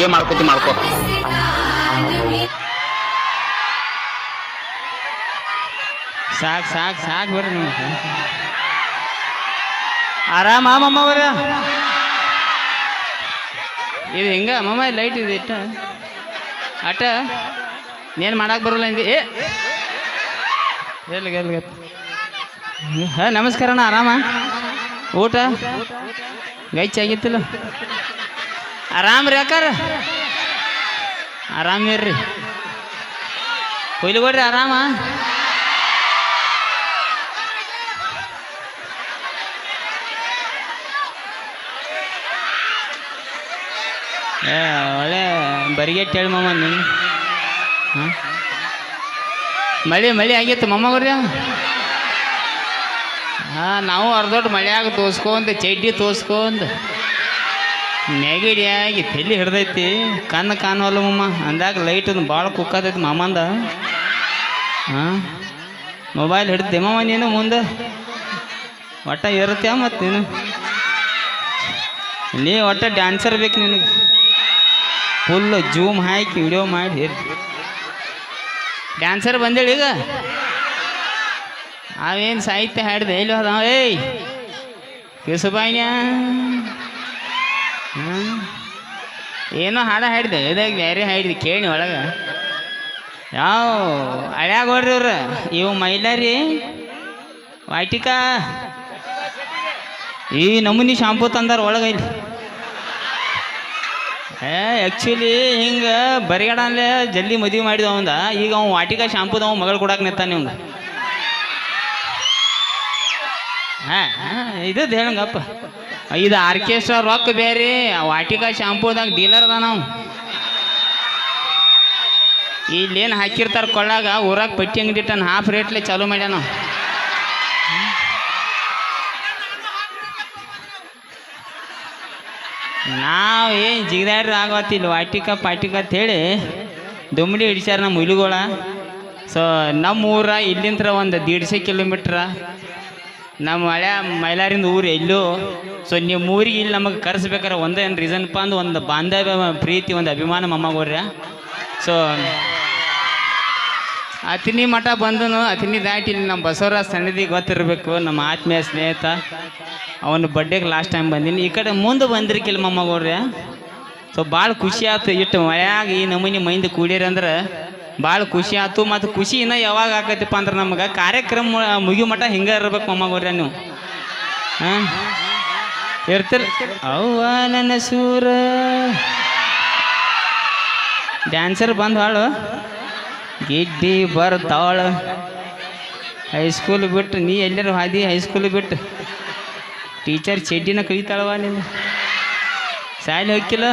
ಏನ್ ಮಾಡ್ಕೋತಿ ಮಾಡ್ಕೋ. ಸಾಕು ಸಾಕು ಸಾಕು ಬರ್ರಿ ನೀವು. ಆರಾಮ ಮಮ್ಮ ಅವ್ರ ಇದು ಹಿಂಗ ಮಮ್ಮ ಲೈಟ್ ಇದೆ ಇಟ್ಟ ಅಟ ಏನು ಮಾಡಕ್ಕೆ ಬರಲ್ಲ ಅಂದಿ. ಎಲ್ಲಿ ಹಾಂ ನಮಸ್ಕಾರ ಅಣ್ಣ, ಆರಾಮ? ಊಟ ಗೈಚಾಗಿತ್ತಿಲ್ಲ? ಆರಾಮ್ ರೀ ಅಕ್ಕಾರ? ಆರಾಮಿರ್ರಿ ಕೊಯ್ಲಿಗೊಡ್ರಿ ಆರಾಮ? ಒಳ್ಳೆ ಬರಿಗೆಟ್ಟು ಹೇಳಿ ಮಮ್ಮ ನೀನು. ಹಾಂ ಮಳೆ ಆಗಿತ್ತು ಮೊಮ್ಮಗ್ರಿ. ಹಾಂ ನಾವು ಅರ್ಧೊಟ್ಟು ಮಳೆಯಾಗ ತೋಸ್ಕೊಂತ ಚಡ್ಡಿ ತೋಸ್ಕೊಂತ ನೆಗಡಿಯಾಗಿ ತಲೆ ಹಿಡ್ದೈತಿ, ಕಣ್ಣು ಕಾಣವಲ್ಲ ಮಮ್ಮ. ಅಂದಾಗ ಲೈಟ್ ಭಾಳ ಕುಕ್ಕತೈತಿ ಮಾಮಂದ. ಹಾಂ ಮೊಬೈಲ್ ಹಿಡ್ದೆ ಮಮ್ಮ ನೀನು ಮುಂದೆ ಒಟ್ಟ ಇರುತ್ತೆ. ಮತ್ತು ನೀ ಒಟ್ಟ ಡ್ಯಾನ್ಸರ್ ಬೇಕು ನಿನಗೆ. ಫುಲ್ ಜೂಮ್ ಹಾಕಿ ವಿಡಿಯೋ ಮಾಡಿ ಡ್ಯಾನ್ಸರ್ ಬಂದೇಳಿ. ಈಗ ಅವೇನು ಸಾಹಿತ್ಯ ಹಾಡಿದೆ ಇಲ್ಲಿ ಹೋದ ಏಯ್ ಕಿಸುಬಾಯಿನ್ಯ ಏನೋ ಹಾಡ ಹಾಡಿದೆ. ಇದಾಗ ಬೇರೆ ಹಾಡಿದೆ ಕೇಳಿ ಒಳಗೆ. ಯಾವ ಹಳ್ಯಾಗೋಡ್ರಿ ಇವ್ರು ಇವು ಮೈಲಾರಿ ವಾಟಿಕ ಈ ನಮೂನಿ ಶಾಂಪೂ ತಂದಾರ ಒಳಗೆ. ಇಲ್ಲಿ ಆ್ಯಕ್ಚುಲಿ ಹಿಂಗೆ ಬರಿಗಡಲ್ಲೇ ಜಲ್ದಿ ಮದುವೆ ಮಾಡಿದ ಅವಂದ. ಈಗ ಅವ್ನು ವಾಟಿಕ ಶಾಂಪೂದ ಅವ್ನು ಮಗಳು ಕೊಡಕ್ಕೆ ನಿಂತಾನೆ ಇವಂಗ. ಹಾಂ ಇದ್ದು ಹೇಳಂಗಪ್ಪ. ಇದು ಆರ್ಕೆಸ್ಟ್ರಾ ರೊಕ್ಕ ಬೇರೆ, ವಾಟಿಕ ಶಾಂಪೂದಾಗ ಡೀಲರ್ ಅದ. ನಾವು ಇಲ್ಲೇನು ಹಾಕಿರ್ತಾರೆ ಕೊಳ್ಳಾಗ, ಊರಾಗ ಪಟ್ಟಿ ಅಂಗಡಿ ಇಟ್ಟಾನ ಹಾಫ್ ರೇಟ್ಲೆ ಚಾಲೂ ಮಾಡ್ಯಾನ ನಾವು. ನಾವು ಏನು ಜಿಗದಾಡ್ರಿ ಆಗತ್ತಿಲ್ಲ ವಾಟಿಕ ಪಾಟಿಕ ಅಂತೇಳಿ ದುಮ್ಡಿ ಹಿಡಿಸ್ಯಾರ ನಮ್ಮ ಹುಲಿಗೋಳ. ಸೊ ನಮ್ಮ ಊರ ಇಲ್ಲಿಂದ ಒಂದು 150 ಕಿಲೋಮೀಟ್ರ ನಮ್ಮ ಹಳೆ ಮೈಲಾರಿಂದ ಊರು ಎಲ್ಲೋ. ಸೊ ನಿಮ್ಮ ಊರಿಗೆ ಇಲ್ಲಿ ನಮಗೆ ಕರೆಸ್ಬೇಕಾರೆ ಒಂದೇ ಏನು ರೀಸನ್ಪ್ಪ ಅಂದ್ರೆ ಒಂದು ಬಾಂಧವ್ಯ, ಪ್ರೀತಿ, ಒಂದು ಅಭಿಮಾನ ಮಮ್ಮಗೋರ್ಯ. ಸೊ ಅತಿನಿ ಮಠ ಬಂದನು, ಅತಿನಿ ದಾಟಿ ಇಲ್ಲಿ ನಮ್ಮ ಬಸವರಾಜ್ ಸನ್ನಿಧಿ ಗೊತ್ತಿರಬೇಕು, ನಮ್ಮ ಆತ್ಮೀಯ ಸ್ನೇಹಿತ. ಅವನ ಬರ್ಡೇಗೆ ಲಾಸ್ಟ್ ಟೈಮ್ ಬಂದೀನಿ. ಈ ಕಡೆ ಮುಂದೆ ಬಂದಿರ್ಕಿಲ್ಲ ಮಮ್ಮಗೋರ್ಯ. ಸೊ ಭಾಳ ಖುಷಿ ಆಯ್ತು. ಇಟ್ಟು ಮಳೆಯಾಗ ಈ ನಮೂನಿ ಮೈಂದ ಕೂಡಿರಿ ಅಂದ್ರೆ ಭಾಳ ಖುಷಿ ಆಯ್ತು. ಮತ್ತು ಖುಷಿ ಇನ್ನೂ ಯಾವಾಗ ಆಕೈತಿಪ್ಪ ಅಂದ್ರೆ ನಮ್ಗೆ ಕಾರ್ಯಕ್ರಮ ಮುಗಿ ಮಠ ಹಿಂಗೆ ಇರ್ಬೇಕು ಮಮ್ಮಗೋರ್ಯ ನೀವು. ಹಾಂ ಇರ್ತೀರ ಅವ್ವ ನನ್ನ ಸೂರ ಡ್ಯಾನ್ಸರ್ ಬಂದು ಹಾಳು ಗಿಡ್ಡಿ ಬರ್ತಾಳ. ಹೈಸ್ಕೂಲ್ ಬಿಟ್ಟು ನೀ ಎಲ್ಲರೂ ಹಾದಿ ಹೈಸ್ಕೂಲ್ ಬಿಟ್ಟು ಟೀಚರ್ ಚಡ್ಡಿನ ಕಲಿತಾಳವ ನೀನು. ಸಾಯ್ಲಿ ಹೋಗಿಲ್ಲ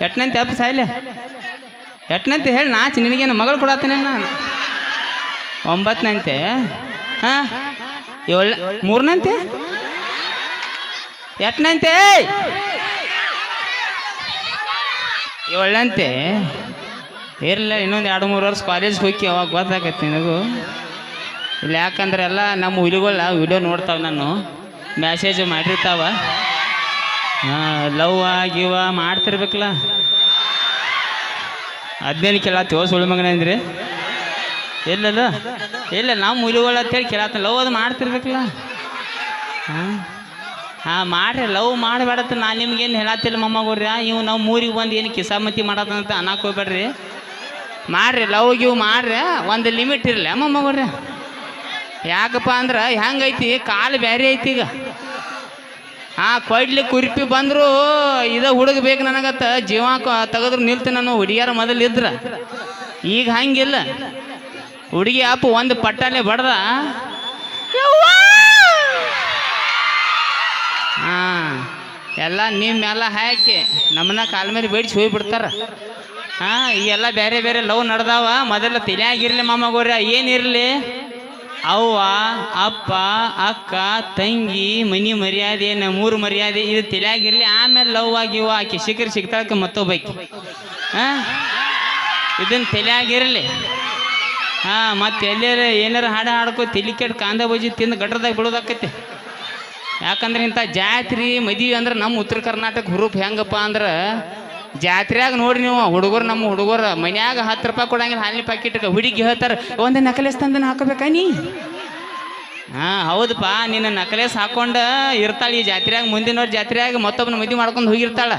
ಎಟ್ನಂತೆ ಅಪ್ಪ ಸಾಯ್ಲೆ ಎಟ್ನಂತೆ ಹೇಳಿ ನಾಚಿ ನಿನಗೇನು ಮಗಳು ಕೊಡತ್ತೇನೆ ನಾನು. 9ನಂತೆ. ಹಾಂ 3ನಂತೆ ಎಟ್ನಂತೆ 7ನಂತೆ. ಇರಲಿಲ್ಲ ಇನ್ನೊಂದು 2-3 ವರ್ಷ ಕಾಲೇಜ್ಗೆ ಹೋಗಿ ಅವಾಗ ಗೊತ್ತಾಗತ್ತೆ ನಿನಗೂ. ಇಲ್ಲ ಯಾಕಂದ್ರೆ ಎಲ್ಲ ನಮ್ಮ ಹುಲಿಗಳ ವಿಡಿಯೋ ನೋಡ್ತಾವೆ, ನಾನು ಮೆಸೇಜ್ ಮಾಡಿರ್ತಾವ. ಲವ್ ಆಗಿವ ಮಾಡ್ತಿರ್ಬೇಕಲ್ಲ. 15 ಕೇಳತ್ತೀವ ಸುಳ್ಳು ಮಗನ ಅಂದ್ರೆ ಎಲ್ಲಲ್ಲ ಇಲ್ಲ ನಮ್ಮ ಹುಲಿಗಳ ಅಂತೇಳಿ ಕೇಳತ್ತ. ಲವ್ ಅದು ಮಾಡ್ತಿರ್ಬೇಕಲ್ಲ. ಹಾಂ ಮಾಡ್ರಿ, ಲವ್ ಮಾಡಬೇಡತ್ತ. ನಾನು ನಿಮ್ಗೇನು ಹೇಳತ್ತಿಲ್ಲ ಮಮ್ಮಗೋರ್ಯ. ಇವು ನಾವು ಊರಿಗೆ ಬಂದು ಏನು ಕಿಸಾಮತಿ ಮಾಡತ್ತಂತ ಅನ್ನಕ್ಕೆ ಹೋಗ್ಬೇಡ್ರಿ. ಮಾಡ್ರಿ ಲವ್ ಗಿವ್ ಮಾಡ್ರಿ, ಒಂದು ಲಿಮಿಟ್ ಇರಲಿ ಮಮ್ಮಗೋರ್ಯ. ಯಾಕಪ್ಪ ಅಂದ್ರೆ ಹೆಂಗೈತಿ ಕಾಲು ಬೇರೆ ಐತಿ ಈಗ. ಹಾಂ ಕೊಡ್ಲಿ ಕುರಿಪಿ ಬಂದರು ಇದು ಹುಡುಗ ಬೇಕು ನನಗತ್ತ ಜೀವ ತೆಗೆದ್ರು ನಿಲ್ತೀನಿ ನಾನು. ಹುಡುಗಿಯಾರ ಮೊದಲು ಇದ್ರ, ಈಗ ಹಂಗಿಲ್ಲ. ಹುಡುಗಿ ಅಪ್ಪ ಒಂದು ಪಟ್ಟಲೆ ಬಡ್ದ ಹಾಂ ಎಲ್ಲ ನಿಮ್ಮೆಲ್ಲ ಹಾಕಿ ನಮ್ಮನ್ನ ಕಾಲ ಮೇಲೆ ಬೇಡಿಸಿ ಹೋಗಿಬಿಡ್ತಾರೆ. ಹಾಂ ಈಗೆಲ್ಲ ಬೇರೆ ಬೇರೆ ಲವ್ ನಡೆದಾವ. ಮೊದಲು ತಲೆಯಾಗಿರಲಿ ಮಮ್ಮಗೋರ್ಯ, ಏನಿರಲಿ ಅವ್ವ ಅಪ್ಪ ಅಕ್ಕ ತಂಗಿ ಮನಿ ಮರ್ಯಾದೆ ನಮ್ಮೂರು ಮರ್ಯಾದೆ ಇದು ತಲೆಯಾಗಿರಲಿ. ಆಮೇಲೆ ಲವ್ ಆಗಿವ ಆಕೆ ಸಿಗ್ತಾಳಕ್ಕೆ ಮತ್ತೊಬ್ಬಾಕಿ. ಹಾಂ ಇದನ್ನು ತಲೆಯಾಗಿರಲಿ. ಹಾಂ ಮತ್ತು ಎಲ್ಲಾರ ಏನಾರ ಹಾಡು ಹಾಡ್ಕೊ ತಲೆ ಕೆಟ್ಟು ಕಾಂದ ಬಜ್ಜಿ ತಿಂದು ಗಟ್ರದಾಗ ಬಿಡೋದಾಕೈತಿ. ಯಾಕಂದ್ರೆ ಇಂಥ ಜಾತ್ರೆ ಮದುವೆ ಅಂದ್ರೆ ನಮ್ಮ ಉತ್ತರ ಕರ್ನಾಟಕ ಹುರುಪ್ ಹೆಂಗಪ್ಪ ಅಂದ್ರೆ ಜಾತ್ರೆಯಾಗ ನೋಡ್ರಿ ನೀವು ಹುಡುಗರು, ನಮ್ಮ ಹುಡುಗರು ಮನ್ಯಾಗ 10 ರೂಪಾಯಿ ಕೊಡಂಗಿಲ್ಲ ಹಾಲಿನ ಪ್ಯಾಕೆಟ್ಗೆ, ಹುಡುಗಿ ಹೇಳ್ತಾರೆ ಒಂದು ನಕಲೇಸ್ ತಂದು ಹಾಕೋಬೇಕಾ ನೀ? ಹಾಂ ಹೌದಪ್ಪ, ನಿನ್ನ ನಕಲೇಸ್ ಹಾಕೊಂಡು ಇರ್ತಾಳೆ ಈ ಜಾತ್ರೆಯಾಗ. ಮುಂದಿನವ್ರ ಜಾತ್ರೆಯಾಗ ಮತ್ತೊಬ್ಬನ ಮದುವೆ ಮಾಡ್ಕೊಂಡು ಹೋಗಿರ್ತಾಳ.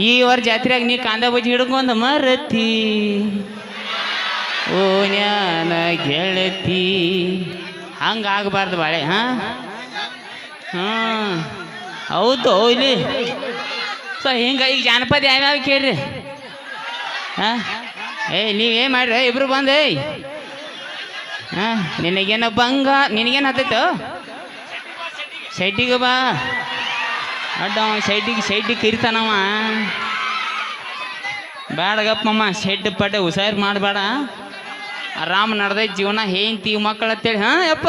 ಈ ವರ್ಷ ಜಾತ್ರೆಯಾಗ ನೀ ಕಾಂದ ಬಜ್ಜಿ ಹಿಡ್ಕೊಂಡು ಮರತಿ ಓ ನ್ಯಾನ ಗೆಳತಿ, ಹಂಗೆ ಆಗಬಾರ್ದು ಬಾಳೆ. ಹಾಂ ಹಾಂ ಹೌದು ಇಲ್ಲಿ. ಸೊ ಹಿಂಗೆ ಈಗ ಜಾನಪದ ಯಾವ್ಯಾವ ಕೇಳ್ರಿ. ಹಾಂ ನೀವೇನು ಮಾಡ್ರಿ ಇಬ್ರು ಬಂದು ಹಾಂ ನಿನಗೇನು ನಿನಗೇನು ಹತ್ತೈತು? ಶೈಟಿಗೆ ಬಾ ಅಡ್ಡ ಶೈಟಿಗೆ ಕರಿತಾನವ. ಬೇಡಗಪ್ಪಮ್ಮ ಶೆಡ್ ಪಡ್ಡೆ ಹುಷಾರು ಮಾಡಬೇಡ, ಆರಾಮ್ ನಡ್ದೈತೆ ಜೀವನ, ಹೆಂಡ್ತಿ ಮಕ್ಕಳು ಅಂತೇಳಿ. ಹಾಂ ಯಪ್ಪ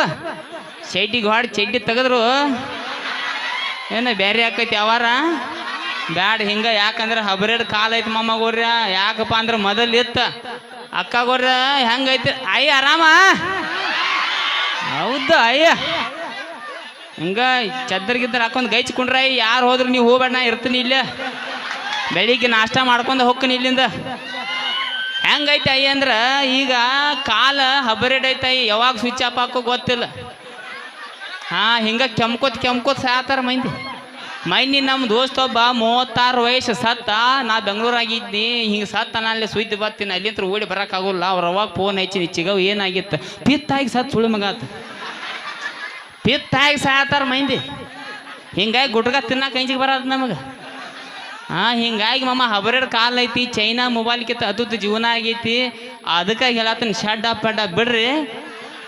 ಶೈಟಿಗೆ ಹಾಡಿ ಚಡ್ಡಿ ತೆಗೆದ್ರು ಏನು ಬೇರೆ ಆಕೈತಿ ಅವಾರ ಬ್ಯಾಡ ಹಿಂಗೆ. ಯಾಕಂದ್ರೆ ಹಬ್ರೇಡ್ ಕಾಲ ಐತಿ ಮೊಮ್ಮಗೋರ್ಯ. ಯಾಕಪ್ಪ ಅಂದ್ರೆ ಮೊದಲು ಇತ್ತು ಅಕ್ಕಗೋರ್ಯ ಹೆಂಗೈತಿ ಅಯ್ಯ ಆರಾಮ. ಹೌದು ಅಯ್ಯ ಹಿಂಗೆ ಚದ್ದರ್ಗಿದ್ದರ್ ಹಾಕೊಂಡು ಗೈಚ್ಕೊಂಡ್ರ ಯಾರು ಹೋದ್ರು ನೀವು ಹೋಗ್ಬೇಡ, ನಾ ಇರ್ತೀನಿ ಇಲ್ಲೇ. ಬೆಳಿಗ್ಗೆ ನಾಷ್ಟ ಮಾಡ್ಕೊಂಡು ಹೋಗ್ತೀನಿ ಇಲ್ಲಿಂದ. ಹೆಂಗೈತೆ ಅಯ್ಯ ಅಂದ್ರೆ ಈಗ ಕಾಲ ಹಬ್ರೇಡ್ ಐತೆ, ಯಾವಾಗ ಸ್ವಿಚ್ ಆಫ್ ಹಾಕೋ ಗೊತ್ತಿಲ್ಲ. ಹಾಂ ಹಿಂಗೆ ಕೆಮ್ಕೋತ್ ಸಾತಾರ ಮೈನಿ. ನಮ್ಮ ದೋಸ್ತ ಒಬ್ಬ 36 ವಯಸ್ಸು ಸತ್ತ. ನಾ ಬೆಂಗಳೂರಾಗಿದ್ನಿ, ಹಿಂಗೆ ಸತ್ತ ನಾನು ಸುದ್ದಿ ಬರ್ತೀನಿ, ಅಲ್ಲಿಂತ್ರ ಓಡಿ ಬರೋಕ್ಕಾಗೋಲ್ಲ. ಅವ್ರು ಅವಾಗ ಫೋನ್ ಹಚ್ಚಿನಿ, ಚಿಗವ್ ಏನಾಗಿತ್ತು? ಪಿತ್ತಾಗಿ ಸತ್ತು ಸುಳಿ ಮಗಾತ, ಪಿತ್ತಾಗಿ ಸಾತಾರ ಮಂದಿ. ಹಿಂಗಾಗಿ ಗುಟ್ಗ ತಿನ್ನಕ್ಕೆ ಅಂಜಿಗೆ ಬರೋದು ನಮಗೆ. ಹಾಂ ಹಿಂಗಾಗಿ ಮಮ್ಮ ಹಬ್ರೇಡ್ ಕಾಲ ಐತಿ, ಚೈನಾ ಮೊಬೈಲ್ಕಿಂತ ಅದುದ್ದು ಜೀವನ ಆಗೈತಿ. ಅದಕ್ಕಾಗಿ ಹೇಳತ್ತೀನಿ ಶಡ್ಡ ಪಡ್ಡ ಬಿಡ್ರಿ,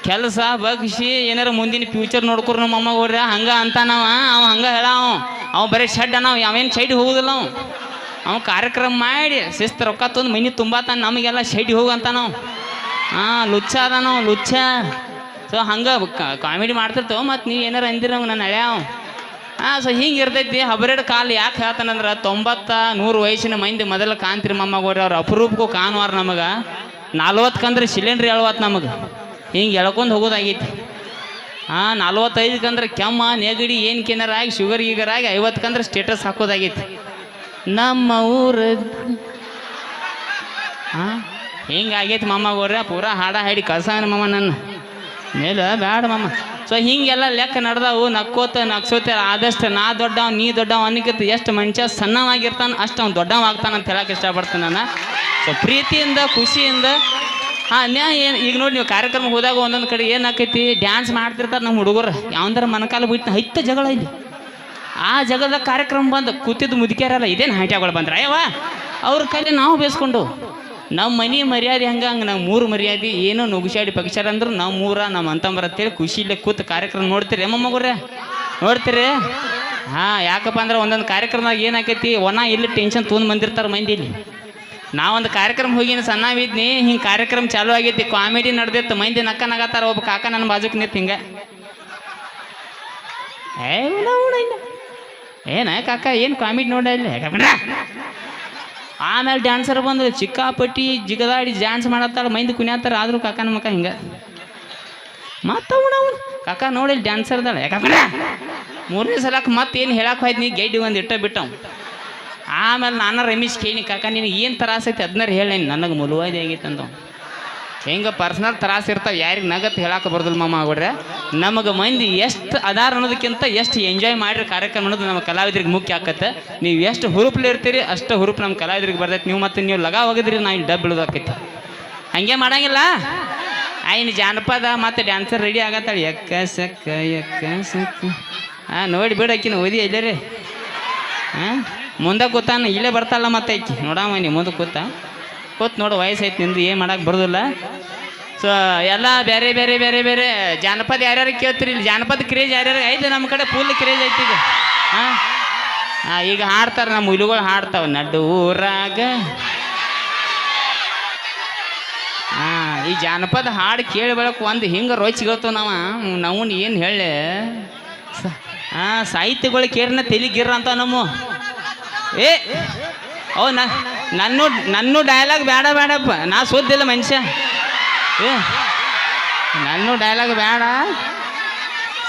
ಕೆಲಸ ಬಗ್ಸಿ ಏನಾರ ಮುಂದಿನ ಫ್ಯೂಚರ್ ನೋಡ್ಕೊರು. ನಮ್ಮ ಅಮ್ಮ ಹೋಗ್ರಿ ಹಂಗೆ ಅಂತಾನವ. ಅವ ಹಂಗೆ ಹೇಳ ಅವ ಬರೀ ಶೆಡ್ ನಾವು ಅವೇನು ಶೈಡಿಗೆ ಹೋಗುದಿಲ್ಲ. ಅವ ಕಾರ್ಯಕ್ರಮ ಮಾಡಿ ಶಿಸ್ತು ರೊಕ್ಕ ತಂದು ಮನೆ ತುಂಬಾತಾನ, ನಮಗೆಲ್ಲ ಶೈಡಿಗೆ ಹೋಗಂತ ನಾವು. ಹಾಂ ಲುಚ್ಚ ಅದ ನಾವು ಲುಚ್ಚ. ಸೊ ಹಂಗೆ ಕಾಮಿಡಿ ಮಾಡ್ತಿರ್ತೇವೆ. ಮತ್ತು ನೀವು ಏನಾರು ಅಂದಿರ ನಾನು ಹಳ್ಯಾವ. ಹಾಂ ಸೊ ಹಿಂಗೆ ಇರ್ತೈತಿ ಹಬ್ರೇಡ್ ಕಾಲ. ಯಾಕೆ ಹೇಳ್ತಾನಂದ್ರೆ 90-100 ವಯಸ್ಸಿನ ಮಂದಿ ಮೊದಲು ಕಾಣ್ತಿರಿ ಮೊಮ್ಮಗೋರಿ. ಅವ್ರು ಅಪರೂಪಕ್ಕೂ ಕಾಣುವಾರ ನಮಗೆ. 40 ಸಿಲಿಂಡ್ರ್ ಎಳವತ್ತು ನಮಗೆ. ಹಿಂಗೆ ಎಳ್ಕೊಂಡು ಹೋಗೋದಾಗೈತಿ. ಹಾಂ 45 ಕೆಮ್ಮ ನೆಗಡಿ ಏನು ಕೆನಾರ ಆಗಿ ಶುಗರ್ ಗೀಗರ್ ಆಗಿ 50 ಸ್ಟೇಟಸ್ ಹಾಕೋದಾಗೈತಿ ನಮ್ಮ ಊರು. ಹಾಂ ಹಿಂಗಾಗೈತಿ ಮಮ್ಮಗೋರ್ಯ. ಪೂರಾ ಹಾಡ ಹಾಡಿ ಕಳ್ಸಾನ ಮಮ್ಮ ನನ್ನ ಮೇಲೆ ಬೇಡ ಮಮ್ಮ. ಸೊ ಹಿಂಗೆಲ್ಲ ಲೆಕ್ಕ ನಡೆದಾವು. ನಕ್ಸೋತೆ ಆದಷ್ಟು ನಾ ದೊಡ್ಡವ ನೀ ದೊಡ್ಡವ ಅನ್ನಕ್ಕಿಂತ ಎಷ್ಟು ಮನುಷ್ಯ ಸಣ್ಣವಾಗಿರ್ತಾನೆ ಅಷ್ಟು ಅವ್ನು ದೊಡ್ಡವ ಆಗ್ತಾನೆ ಅಂತ ಹೇಳಕ್ಕೆ ಇಷ್ಟಪಡ್ತೀನಿ ನಾನು. ಸೊ ಪ್ರೀತಿಯಿಂದ ಖುಷಿಯಿಂದ. ಹಾಂ ಏನು ಈಗ ನೋಡಿ ನೀವು ಕಾರ್ಯಕ್ರಮ ಹೋದಾಗ ಒಂದೊಂದು ಕಡೆ ಏನಾಕೈತಿ ಡ್ಯಾನ್ಸ್ ಮಾಡ್ತಿರ್ತಾರೆ ನಮ್ಮ ಹುಡುಗರು. ಯಾವಂದ್ರೆ ಮನಕಾಲ ಬಿಟ್ಟು ಹೈತ ಜಗಳ ಇಲ್ಲಿ. ಆ ಜಗದ ಕಾರ್ಯಕ್ರಮ ಬಂದು ಕೂತಿದ್ದು ಮುದುಕ್ಯಾರಲ್ಲ ಇದೇನು ಹೈಟ್ಯಾಗಳು ಬಂದ್ರೆ ಅಯ್ಯವ ಅವ್ರ ಕೈಲಿ ನಾವು ಬೇಸ್ಕೊಂಡು ನಮ್ಮ ಮನೆ ಮರ್ಯಾದೆ ಹಂಗೆ ನಮ್ಮ ಮೂರು ಮರ್ಯಾದೆ ಏನೋ ನುಗ್ಸಾಡಿ ಪಕ್ಷಾರ ಅಂದ್ರೆ ನಮ್ಮ ಅಂತಂಬರ ಅಂತೇಳಿ ಖುಷಿಯಿಲ್ಲೇ ಕೂತು ಕಾರ್ಯಕ್ರಮ ನೋಡ್ತೀರಿ ಮೊಮ್ಮಗುರ್ರೆ? ನೋಡ್ತೀರಿ? ಹಾಂ ಯಾಕಪ್ಪ ಅಂದ್ರೆ ಒಂದೊಂದು ಕಾರ್ಯಕ್ರಮದಾಗ ಏನಾಕೈತಿ ಇಲ್ಲಿ ಟೆನ್ಷನ್ ತೊಗೊಂಡು ಬಂದಿರ್ತಾರೆ ಮಂದಿ. ಇಲ್ಲಿ ನಾವೊಂದು ಕಾರ್ಯಕ್ರಮ ಹೋಗಿನ ಸಣ್ಣವಿದ್ನಿ, ಹಿಂಗೆ ಕಾರ್ಯಕ್ರಮ ಚಾಲೂ ಆಗೈತಿ, ಕಾಮಿಡಿ ನಡೆದಿತ್ತು, ಮಂದಿ ನಗತ್ತಾರ. ಒಬ್ಬ ಕಾಕ ನನ್ನ ಬಾಜುಕ್ ನಿಂತು ಹಿಂಗೆ ಏನ ಕಾಕ ಏನು ಕಾಮಿಡಿ ನೋಡ ಇಲ್ಲಿ. ಆಮೇಲೆ ಡ್ಯಾನ್ಸರ್ ಬಂದು ಚಿಕ್ಕಾಪಟ್ಟಿ ಜಿಗದಾಡಿ ಡ್ಯಾನ್ಸ್ ಮಾಡತ್ತಾರ, ಮಂದಿ ಕುಣಿಯತ್ತಾರ. ಆದರೂ ಕಾಕನ ಮಕ್ಕ ಹಿಂಗೆ ಮತ್ತವನು ಕಾಕ ನೋಡಿ ಡ್ಯಾನ್ಸರ್ದಾಳ. ಯಾಕಂದ್ರೆ 3ನೇ ಸಲಕ್ಕೆ ಮತ್ತೆ ಏನು ಹೇಳಕ್ಕೆ ಹೋಯ್ತು ನೀ ಗೈಡಿ ಒಂದು ಬಿಟ್ಟವು. ಆಮೇಲೆ ನಾನು ರಮೇಶ್ ಕೇಳಿ ಕಾಕ ನಿನಗೆ ಏನು ತ್ರಾಸೈತಿ ಅದನ್ನಾರು ಹೇಳಿ, ನನಗೆ ಮುಲುವಾದಿ ಆಗೈತೆ ಅಂತ. ಹಿಂಗೆ ಪರ್ಸ್ನಲ್ ತ್ರಾಸ ಇರ್ತಾವೆ, ಯಾರಿಗೆ ನಗತ್ತು ಹೇಳಕ್ಕೆ ಬರೋದಿಲ್ಲ ಮಾಮ ಆಗ್ಬಿಡ್ರೆ. ನಮಗೆ ಮಂದಿ ಎಷ್ಟು ಅದಾರ ಅನ್ನೋದಕ್ಕಿಂತ ಎಷ್ಟು ಎಂಜಾಯ್ ಮಾಡಿರಿ ಕಾರ್ಯಕ್ರಮ ಅನ್ನೋದು ನಮ್ಮ ಕಲಾವಿದ್ರಿಗೆ ಮುಖ್ಯ ಆಕತ್ತೆ. ನೀವು ಎಷ್ಟು ಹುರುಪ್ಲಿ ಇರ್ತೀರಿ ಅಷ್ಟು ಹುರುಪು ನಮ್ಮ ಕಲಾವಿದ್ರಿಗೆ ಬರ್ತೈತೆ. ನೀವು ಲಗ ಹೋಗಿದ್ರಿ ನಾವು ಇಲ್ಲಿ ಡಬ್ ಬೀಳೋದಾಕೈತಿ. ಹಂಗೆ ಮಾಡಂಗಿಲ್ಲ. ಇನ್ನು ಜಾನಪದ ಮತ್ತು ಡ್ಯಾನ್ಸರ್ ರೆಡಿ ಆಗತ್ತಾಳೆ. ಎಕ್ಕ ಸಕ್ಕ ಹಾಂ ನೋಡಿ ಬಿಡಕ್ಕಿನ ಓದಿ ಎಲ್ಲೇ ಹಾಂ ಮುಂದೆ ಕೂತಾನ ಇಲ್ಲೇ ಬರ್ತಾಳ. ಮತ್ತೆ ಐಕಿ ನೋಡಮ್ಮ ನೀವು ಮುಂದೆ ಕೂತ್ ನೋಡು ವಯಸ್ಸೈತಿ ನಿಂದು ಏನು ಮಾಡಕ್ಕೆ ಬರೋದಿಲ್ಲ. ಸೊ ಎಲ್ಲ ಬೇರೆ ಬೇರೆ ಬೇರೆ ಬೇರೆ ಜಾನಪದ ಯಾರ್ಯಾರು ಕೇಳ್ತೀರಿ? ಇಲ್ಲಿ ಜಾನಪದ ಕ್ರೇಜ್ ಯಾರ್ಯಾರು ಐತೆ ನಮ್ಮ ಕಡೆ ಫುಲ್ ಕ್ರೇಜ್ ಐತಿ ಈಗ. ಹಾಂ ಈಗ ಹಾಡ್ತಾರೆ ನಮ್ಮ ಹುಲಿಗಳು ಹಾಡ್ತಾವೆ ನಡು ಊರಾಗ. ಹಾಂ ಈ ಜಾನಪದ ಹಾಡು ಕೇಳಿ ಬೆಳಕು ಒಂದು ಹಿಂಗೆ ರೋಚಿಗಳ್ತಾವ. ನಾವು ಏನು ಹೇಳಿ ಹಾಂ ಸಾಹಿತ್ಯಗಳು ಕೇರಿನ ತೆಲಿಗಿರ್ರ ಅಂತ ನಮ್ಮ ನನ್ನ ಡೈಲಾಗ್ ಬೇಡಪ್ಪ, ನಾ ಸುದ್ದಿಲ್ಲ ಮನುಷ್ಯ. ನನ್ನ ಡೈಲಾಗ್ ಬೇಡ.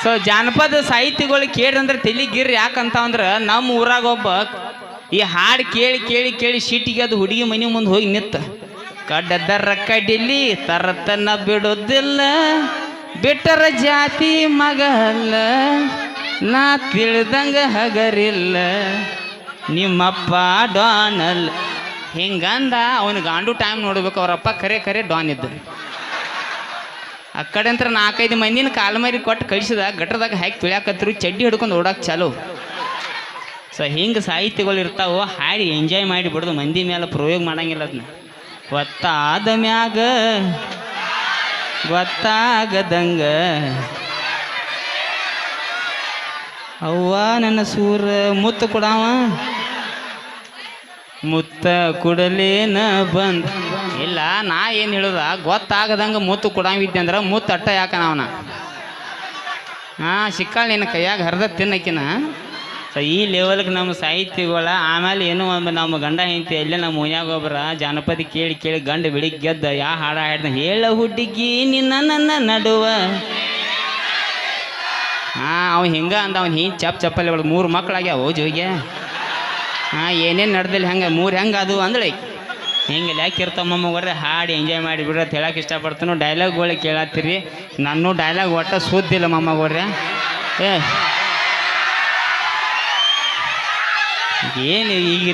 ಸೊ ಜಾನಪದ ಸಾಹಿತ್ಯಗಳು ಕೇಳಿ ಅಂದ್ರೆ ತೆಲಿಗಿರ್ರಿ. ಯಾಕಂತ ಅಂದ್ರೆ ನಮ್ಮ ಊರಾಗ ಒಬ್ಬ ಈ ಹಾಡು ಕೇಳಿ ಕೇಳಿ ಕೇಳಿ ಶೀಟಿಗೆ ಅದು ಹುಡುಗಿ ಮನೆ ಮುಂದೆ ಹೋಗಿ ನಿತ್ತ ಕಡ್ಡದರ ಕಡಿಲಿ ತರತನ ಬಿಡೋದಿಲ್ಲ ಬಿಟ್ಟರ ಜಾತಿ ಮಗ ಅಲ್ಲ ನಾ ತಿಳಿದಂಗ ಹಗರಿಲ್ಲ ನಿಮ್ಮಪ್ಪ ಡಾನಲ್ ಹಿಂಗಂದ ಅವನು ಗಾಂಡು ಟೈಮ್ ನೋಡ್ಬೇಕು ಅವರಪ್ಪ ಕರೆ ಕರೆ ಡಾನ್ ಇದ್ದ ಆ ಕಡೆ ಅಂತ 4-5 ಮಂದಿನ ಕಾಲ್ಮರಿ ಕೊಟ್ಟು ಕಳಿಸಿದ ಗಟ್ಟದಾಗ ಹಾಕಿ ತುಳ್ಯಾಕತ್ರು ಚಡ್ಡಿ ಹಿಡ್ಕೊಂಡು ಓಡಾಕ್ ಚಾಲು ಸೊ ಹಿಂಗೆ ಸಾಹಿತ್ಯಗಳು ಇರ್ತಾವೆ ಹಾಡಿ ಎಂಜಾಯ್ ಮಾಡಿ ಬಿಡೋದು ಮಂದಿ ಮೇಲೆ ಪ್ರಯೋಗ ಮಾಡಂಗಿಲ್ಲ ಅದನ್ನ ಗೊತ್ತಾದ ಮ್ಯಾಗ ಗೊತ್ತಾಗದಂಗ ಅವ್ವ ನನ್ನ ಸೂರ ಮುತ್ತ ಕೊಡವ ಮುತ್ತ ಕೊಡಲೇನ ಬಂದ ಇಲ್ಲ ನಾ ಏನು ಹೇಳುದ ಗೊತ್ತಾಗದಂಗ ಮುತ್ತು ಕೊಡಾವಿದ್ದೆ ಅಂದ್ರೆ ಮುತ್ತು ಅಟ್ಟ ಯಾಕನ ಅವನ ಸಿಕ್ಕಾಳ ನಿನ್ನ ಕೈಯಾಗ ಹರಿದ ತಿನ್ನಕಿನ ಸೊ ಈ ಲೆವೆಲ್ಗೆ ನಮ್ಮ ಸಾಹಿತ್ಯಗಳ ಆಮೇಲೆ ಏನೋ ನಮ್ಮ ಗಂಡ ಹೆಂಡತಿ ಎಲ್ಲೇ ನಮ್ಮ ಮನ್ಯಾಗ ಒಬ್ಬರ ಜಾನಪದ ಕೇಳಿ ಕೇಳಿ ಗಂಡ ಬೆಳಿಗ್ಗೆ ಗೆದ್ದ ಯಾ ಹಾಡ ಹಾಡ್ದ ಹೇಳ ಹುಡುಗಿ ನಿನ್ನ ನನ್ನ ನಡುವ ಅವ ಹಿಂಗ ಅಂದ ಅವ್ನು ಹಿಂಗೆ ಚಪ್ಪಲಿ ಒಳಗೆ 3 ಮಕ್ಕಳಾಗ್ಯಾವ ಜೋಗ್ಯ ಏನೇನು ನಡ್ದಿಲ್ಲ ಹೆಂಗೆ 3 ಹೆಂಗೆ ಅದು ಅಂದ್ರೆ ಹಿಂಗೆ ಯಾಕಿರ್ತಾವ ಮೊಮ್ಮಗವ್ರೆ ಹಾಡಿ ಎಂಜಾಯ್ ಮಾಡಿ ಬಿಡ್ರಿ ಅಂತ ಹೇಳಕ್ಕೆ ಇಷ್ಟಪಡ್ತಾನು ಡೈಲಾಗ್ಗಳು ಕೇಳತ್ತೀರಿ ನಾನು ಡೈಲಾಗ್ ಒಟ್ಟ ಸುದ್ದಿಲ್ಲ ಮೊಮ್ಮಗವ್ರೆ ಏನು ಈಗ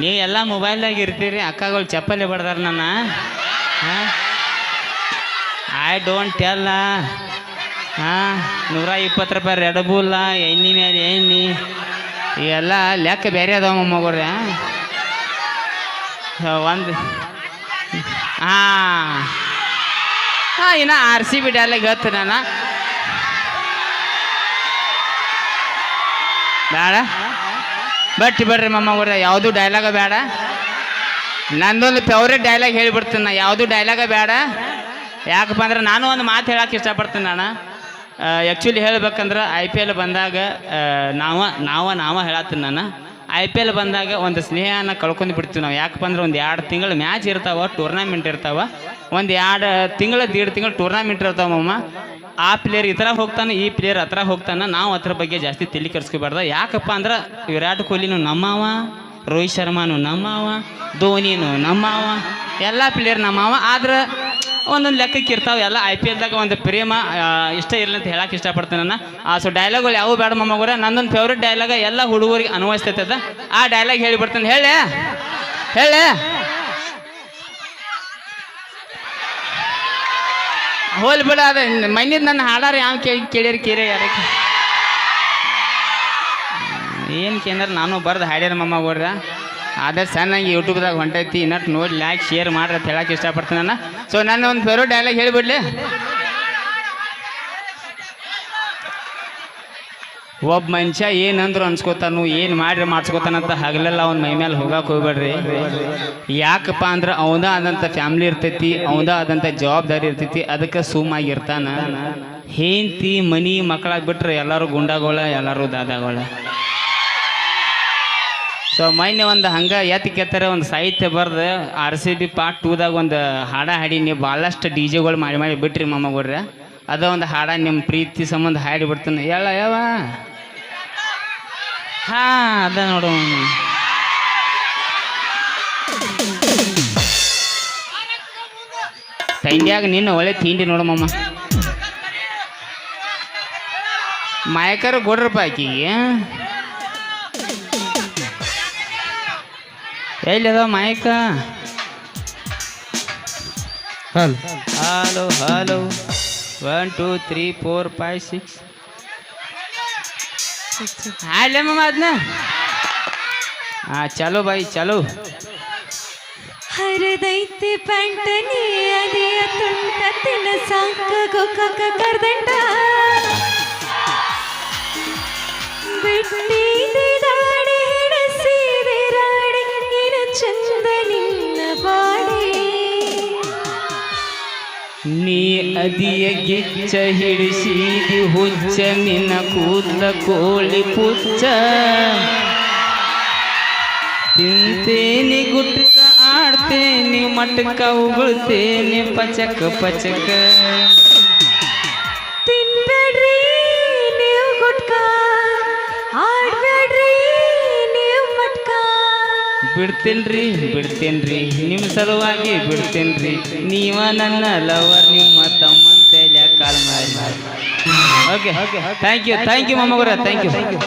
ನೀವು ಎಲ್ಲ ಮೊಬೈಲ್ದಾಗ ಇರ್ತೀರಿ ಅಕ್ಕಗಳು ಚಪ್ಪಲಿ ಬಡ್ದಾರ ನನ್ನ ಐ ಡೋಂಟ್ ಟೆಲ್ 120 ರೂಪಾಯಿ ರೆಡ್ ಬುಲ್ಲ ಎಣ್ಣೆ ಮೇಲೆ ಎಣ್ಣೆ ಇವೆಲ್ಲ ಲೆಕ್ಕ ಬೇರೆ ಅದಾವ ಮೊಮ್ಮಗವ್ರೆ ಒಂದು ಇನ್ನು RCB ಡೈಲಾಗ್ ಹೇಳ್ತೀನಿ ನಾನು ಬೇಡ ಬಿಡ್ರಿ ಮೊಮ್ಮಗವ್ರೆ ಯಾವುದು ಡೈಲಾಗ ಬೇಡ ನಂದೊಂದು ಫೇವ್ರೇಟ್ ಡೈಲಾಗ್ ಹೇಳಿಬಿಡ್ತೀನಿ ನಾ ಯಾವುದು ಡೈಲಾಗ ಬೇಡ ಯಾಕಪ್ಪ ಅಂದ್ರೆ ನಾನು ಒಂದು ಮಾತು ಹೇಳಕ್ಕೆ ಇಷ್ಟಪಡ್ತೀನಿ ನಾನು ಆ್ಯಕ್ಚುಲಿ ಹೇಳ್ಬೇಕಂದ್ರೆ IPL ಬಂದಾಗ ನಾವ ಹೇಳತ್ತೀನಿ ನಾನು IPL ಬಂದಾಗ ಒಂದು ಸ್ನೇಹನ ಕಳ್ಕೊಂಡು ಬಿಡ್ತೀವಿ ನಾವು ಯಾಕಪ್ಪ ಅಂದ್ರೆ ಒಂದು 2 ತಿಂಗಳು ಮ್ಯಾಚ್ ಇರ್ತಾವೆ ಟೂರ್ನಾಮೆಂಟ್ ಇರ್ತಾವೆ ಒಂದು 2 ತಿಂಗಳು 1.5 ತಿಂಗಳು ಟೂರ್ನಾಮೆಂಟ್ ಇರ್ತಾವಮ್ಮ ಆ ಪ್ಲೇಯರ್ ಈ ಥರ ಹೋಗ್ತಾನೆ ಈ ಪ್ಲೇಯರ್ ಹತ್ರ ಹೋಗ್ತಾನೆ ನಾವು ಅದ್ರ ಬಗ್ಗೆ ಜಾಸ್ತಿ ತಲೆ ಕೆಡಿಸ್ಕೋಬಾರ್ದು ಯಾಕಪ್ಪ ಅಂದ್ರೆ ವಿರಾಟ್ ಕೊಹ್ಲಿನೂ ನಮ್ಮವ ರೋಹಿತ್ ಶರ್ಮಾನು ನಮ್ಮವ ಧೋನಿನೂ ನಮ್ಮವ ಎಲ್ಲ ಪ್ಲೇಯರ್ ನಮ್ಮವ ಆದ್ರೆ ಒಂದೊಂದು ಲೆಕ್ಕಕ್ಕೆ ಇರ್ತಾವೆ ಎಲ್ಲ IPLದಾಗ ಒಂದು ಪ್ರೇಮ ಇಷ್ಟ ಇರಲಿ ಅಂತ ಹೇಳಕ್ಕೆ ಇಷ್ಟಪಡ್ತೀನಿ ನಾನು ಸೊ ಡೈಲಾಗ್ಗಳು ಯಾವ ಬೇಡ ಮೊಮ್ಮಗವ್ರೆ ನನ್ನೊಂದು ಫೇವ್ರೇಟ್ ಡೈಲಾಗ ಎಲ್ಲ ಹುಡುಗರಿಗೆ ಅನ್ವಯಿಸ್ತೈತದ ಆ ಡೈಲಾಗ್ ಹೇಳಿಬಿಡ್ತೀನಿ ಹೇಳಿ ಹೋಲ್ ಬಿಡ ಅದ ಮನ್ನಿದ್ ನನ್ನ ಹಾಡಾರ ಯಾವ ಕೇಳ್ಯಾರ ಕೇರೆ ಯಾರಕ್ಕೆ ಏನು ಕೇಂದ್ರ ನಾನು ಬರ್ದು ಹಾಡ್ಯಾರ ಮೊಮ್ಮಗವ್ರ ಅದೇ ಸಣ್ಣಂಗೆ ಯೂಟ್ಯೂಬ್ದಾಗ ಹೊಂಟೈತಿ ಇನ್ನಟ್ಟು ನೋಡಿ ಲೈಕ್ ಶೇರ್ ಮಾಡ್ರಿ ಅಂತ ಹೇಳಕ್ಕೆ ಇಷ್ಟಪಡ್ತೀನಿ ನಾನು ಸೊ ನನ್ನ ಒಂದು ಫೇವ್ರೇಟ್ ಡೈಲಾಗ್ ಹೇಳಿಬಿಡ್ಲಿ ಒಬ್ಬ ಮನುಷ್ಯ ಏನಂದ್ರು ಅನ್ಸ್ಕೋತಾನು ಏನು ಮಾಡ್ರಿ ಮಾಡ್ಸ್ಕೊತಾನಂತ ಹಗಲೆಲ್ಲ ಅವ್ನ ಮೈ ಮೇಲೆ ಹೋಗಕ್ಕೆ ಹೋಗ್ಬೇಡ್ರಿ ಯಾಕಪ್ಪ ಅಂದ್ರೆ ಅವನ ಆದಂಥ ಫ್ಯಾಮ್ಲಿ ಇರ್ತೈತಿ ಅವನ ಆದಂಥ ಜವಾಬ್ದಾರಿ ಇರ್ತೈತಿ ಅದಕ್ಕೆ ಸುಮ್ಮಾಗಿರ್ತಾನ ಹೆಂಡತಿ ಮನಿ ಮಕ್ಕಳಾಗಿ ಬಿಟ್ರೆ ಎಲ್ಲರೂ ಗುಂಡಾಗೋಳ ಎಲ್ಲರೂ ದಾದಾಗೋಳ ಸೊ ಮೊನ್ನೆ ಒಂದು ಹಂಗೆ ಎತ್ತರ ಒಂದು ಸಾಹಿತ್ಯ ಬರ್ದು RCB ಪಾರ್ಟ್ 2ದಾಗ ಒಂದು ಹಾಡ ಹಾಡಿ ನೀವು ಭಾಳಷ್ಟು DJಗಳು ಮಾಡಿ ಬಿಟ್ರಿ ಮೊಮ್ಮಗವ್ರೆ ಅದ ಒಂದು ಹಾಡ ನಿಮ್ಮ ಪ್ರೀತಿ ಸಂಬಂಧ ಹಾಡಿ ಬಿಡ್ತಾನೆ ಯಾವ ಅದ ನೋಡು ತಂಡ್ಯಾಗ ನಿನ್ನ ಒಳ್ಳೆ ತಿಂಡಿ ನೋಡು ಮಮ್ಮ ಮಾಯಕರ ಕೊಡ್ರಪ್ಪ ಆಕಿಗೆ ಎಲ್ಲಿ ಅದಾವ ಮಾಯಕ ಹಲೋ 1 2 3 4 5 6 ಹಾಡ್ಲೆ ಮಮ್ಮ ಅದನ್ನ ಚಲೋ ಬಾಯಿ ಚಲೋ ಹರದೈತೆ ಪ್ಯಾಂಟನಿ ಅದಿಯ ತುಂಟತಿನ ಸಾಕ ಗೋಕಾಕ ಕರ್ದಂಡ ಬಿಟ್ಟಿದೆ ದಾಡಿ ಹಿಡಿಸಿದೆ ರಾಡಿ ನಿನ ಚಂದ ನಿನ್ನ ಬಾಡಿ ನೀ ಅದಿಯ ಗಿಚ್ಚ ಹಿಡಿಸಿದಿ ಹುಚ್ಚ ನಿನ್ನ ಕೂದಲ ಕೋಳಿ ಪುಚ್ಚ ತಿಂತೇನಿ ಗುಟ್ಕ ಆಡ್ತೇನಿ ಮಟ್ಕ ಉಗುಳ್ತೇನಿ ಪಚಕ ಪಚಕ ತಿನ್ಬೇಡ್ರಿ ನೀವು ಗುಟ್ಕ ಆಡ್ಬೇಡ್ರಿ ನೀವು ಮಟ್ಕ ಬಿಡ್ತೇನ್ರಿ ಬಿಡ್ತೇನ್ರಿ ನಿಮ್ಮ ಸಲುವಾಗಿ ಬಿಡ್ತೇನ್ರಿ ನೀವ ನನ್ನ ಲವರ್ ನಿಮ್ಮ ತಮ್ಮಂತ ಕಾಲ್ ಮಾಡಿ ಓಕೆ ಥ್ಯಾಂಕ್ ಯು ಮಾಮಗೋರ ಥ್ಯಾಂಕ್ ಯು